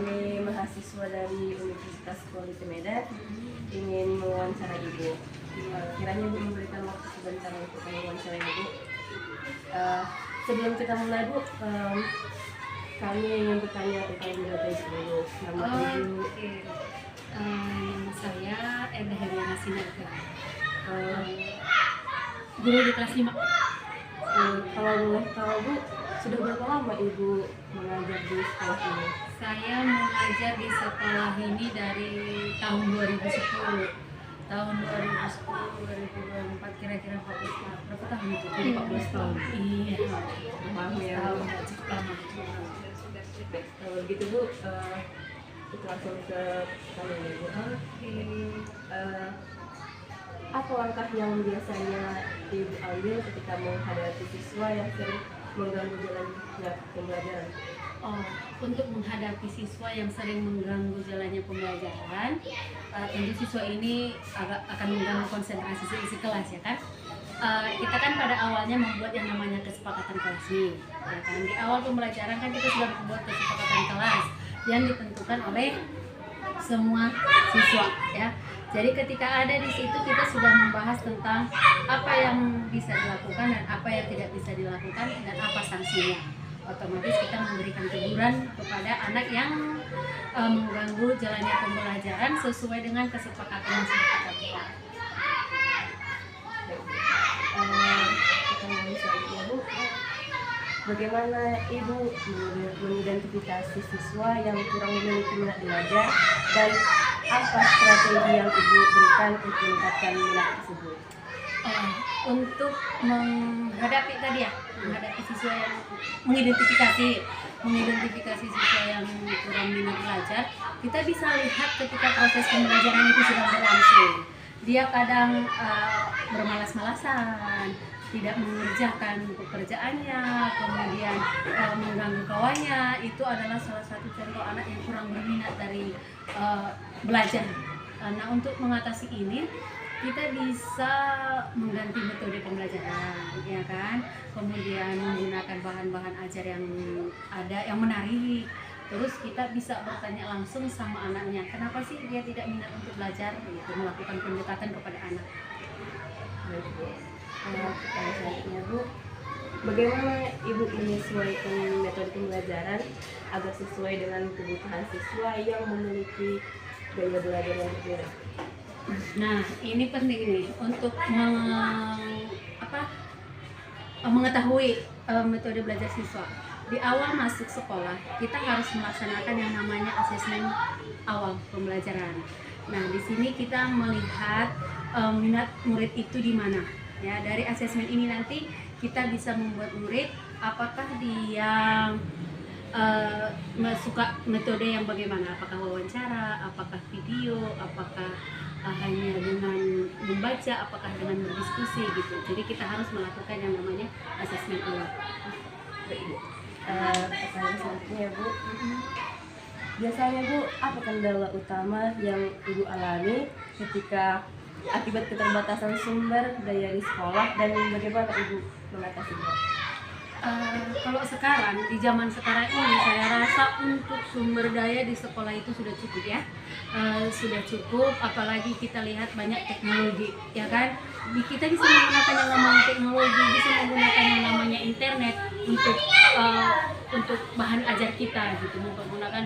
kami mahasiswa dari Universitas Politik Medan ingin mewawancara Ibu. Kiranya Ibu memberikan waktu sebentar untuk mewawancara Ibu. Sebelum kita mulai Bu, kami ingin bertanya tentang biodata Ibu dulu. Nama Ibu? Nama saya Eda Heriana Sinaga, guru di kelas 5. Kalau boleh tahu Bu, sudah berapa lama Ibu mengajar di sekolah ini? Saya mengajar di sekolah ini dari tahun 2010. Tahun 2010, 2024, kira-kira 14 tahun. Berapa tahun itu? 14 tahun. Iya, Lama ya. tahun, cukup lama. Kalau begitu Bu, kita langsung ke pertanyaan Ibu. Apa langkah yang biasanya Ibu ambil ketika menghadapi siswa yang sering mengganggu jalannya pembelajaran? Untuk menghadapi siswa yang sering mengganggu jalannya pembelajaran, tentu siswa ini akan mengganggu konsentrasi isi kelas, ya kan? Kita kan pada awalnya membuat yang namanya kesepakatan kelas nih, ya kan? Di awal pembelajaran kan kita sudah membuat kesepakatan kelas yang ditentukan oleh semua siswa, ya. Jadi ketika ada di situ kita sudah membahas tentang apa yang bisa dilakukan dan apa yang tidak bisa dilakukan dan apa sanksinya. Otomatis kita memberikan teguran kepada anak yang mengganggu jalannya pembelajaran sesuai dengan kesepakatan yang sudah kita buat. Pertanyaan selanjutnya Bu, bagaimana Ibu mengidentifikasi siswa yang kurang memiliki minat belajar dan apa strategi yang Ibu berikan untuk meningkatkan minat tersebut? Untuk menghadapi siswa yang mengidentifikasi siswa yang kurang minat belajar, kita bisa lihat ketika proses pembelajaran itu sedang berlangsung. Dia kadang bermalas-malasan, tidak mengerjakan pekerjaannya, kemudian mengganggu kawannya. Itu adalah salah satu contoh anak yang kurang berminat dari belajar. Nah, untuk mengatasi ini kita bisa mengganti metode pembelajaran, ya kan? Kemudian menggunakan bahan-bahan ajar yang ada yang menarik. Terus kita bisa bertanya langsung sama anaknya, kenapa sih dia tidak minat untuk belajar? Gitu, melakukan pendekatan kepada anak. Baik Bu. Pertanyaan selanjutnya Bu, bagaimana Ibu menyesuaikan metode pembelajaran agar sesuai dengan kebutuhan siswa yang memiliki gaya belajar yang berbeda? Nah, ini penting nih untuk mengetahui metode belajar siswa. Di awal masuk sekolah, kita harus melaksanakan yang namanya asesmen awal pembelajaran. Nah, di sini kita melihat minat murid itu di mana. Ya, dari asesmen ini nanti kita bisa membuat murid apakah dia suka metode yang bagaimana, apakah wawancara, apakah video, apakah hanya dengan membaca, apakah dengan berdiskusi gitu. Jadi kita harus melakukan yang namanya asesmen awal. Pertanyaan selanjutnya Bu, biasanya Bu, apa kendala utama yang Ibu alami ketika akibat keterbatasan sumber daya di sekolah dan bagaimana Ibu mengatasinya? Kalau sekarang, di zaman sekarang ini, saya rasa untuk sumber daya di sekolah itu sudah cukup, ya. Sudah cukup, apalagi kita lihat banyak teknologi, ya kan? Kita bisa menggunakan yang namanya teknologi, bisa menggunakan yang namanya internet untuk bahan ajar kita, gitu. Menggunakan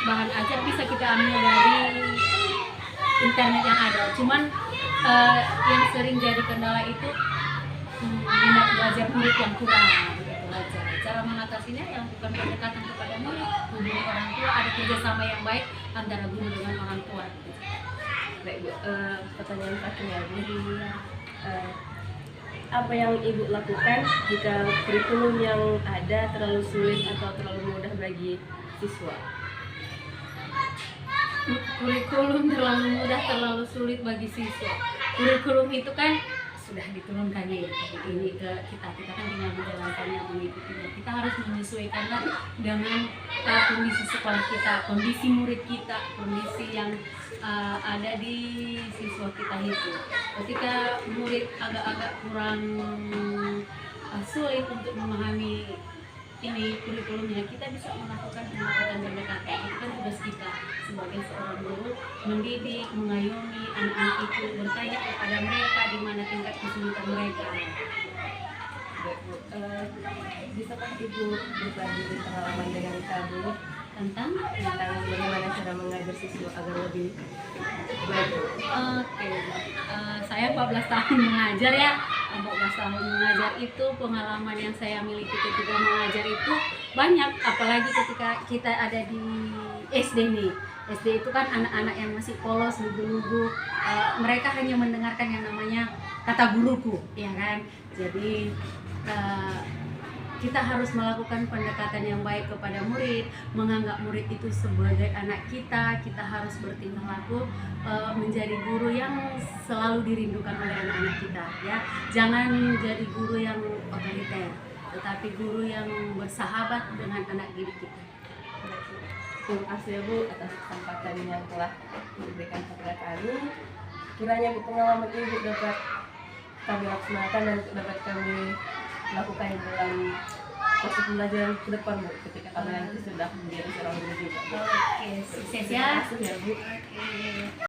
bahan ajar bisa kita ambil dari internet yang ada. Cuman yang sering jadi kendala itu minat belajar murid yang kurang, gitu aja. Cara mengatasinya yang bukan pendekatan kepada murid, hubungi orang tua, ada kerjasama yang baik antara guru dengan orang tua. Gitu. Baik Bu, pertanyaan terakhir Bu, apa yang Ibu lakukan jika kurikulum yang ada terlalu sulit atau terlalu mudah bagi siswa? Kurikulum terlalu mudah, terlalu sulit bagi siswa. Kurikulum itu kan sudah diturunkan nih ini ke kita kan tinggal menjalankannya, mengikutinya. Kita harus menyesuaikanlah dengan kondisi sekolah kita, kondisi murid kita, kondisi yang ada di siswa kita itu. Ketika murid agak-agak kurang sulit untuk memahami ini kurikulumnya, kita bisa melakukan pendekatan sebagai seorang guru, mendidik, mengayomi anak-anak itu, bertanya kepada mereka di mana tingkat kesulitan mereka. Baik, Bu. Bisakah Ibu berbagi pengalaman dengan Kabu Tentang tentang bagaimana cara mengajar siswa agar lebih baik? Oke, saya 14 tahun mengajar ya. 14 tahun mengajar itu pengalaman yang saya miliki ketika mengajar itu banyak, apalagi ketika kita ada di SD nih. SD itu kan anak-anak yang masih polos, lugu-lugu. Mereka hanya mendengarkan yang namanya kata guruku, ya kan? Jadi kita harus melakukan pendekatan yang baik kepada murid, menganggap murid itu sebagai anak kita. Kita harus bertingkah laku menjadi guru yang selalu dirindukan oleh anak-anak kita, ya. Jangan jadi guru yang otoriter, tetapi guru yang bersahabat dengan anak didik kita. Terima kasih ya Bu atas kesempatan yang telah diberikan kepada kami. Kiranya Bu pengalaman Ibu dapat kami laksanakan dan dapat kami lakukan dalam proses pembelajaran ke depan Bu, ketika kami nanti sudah menjadi seorang guru juga. Oke, sukses ya. Terima kasih ya Bu. Oke.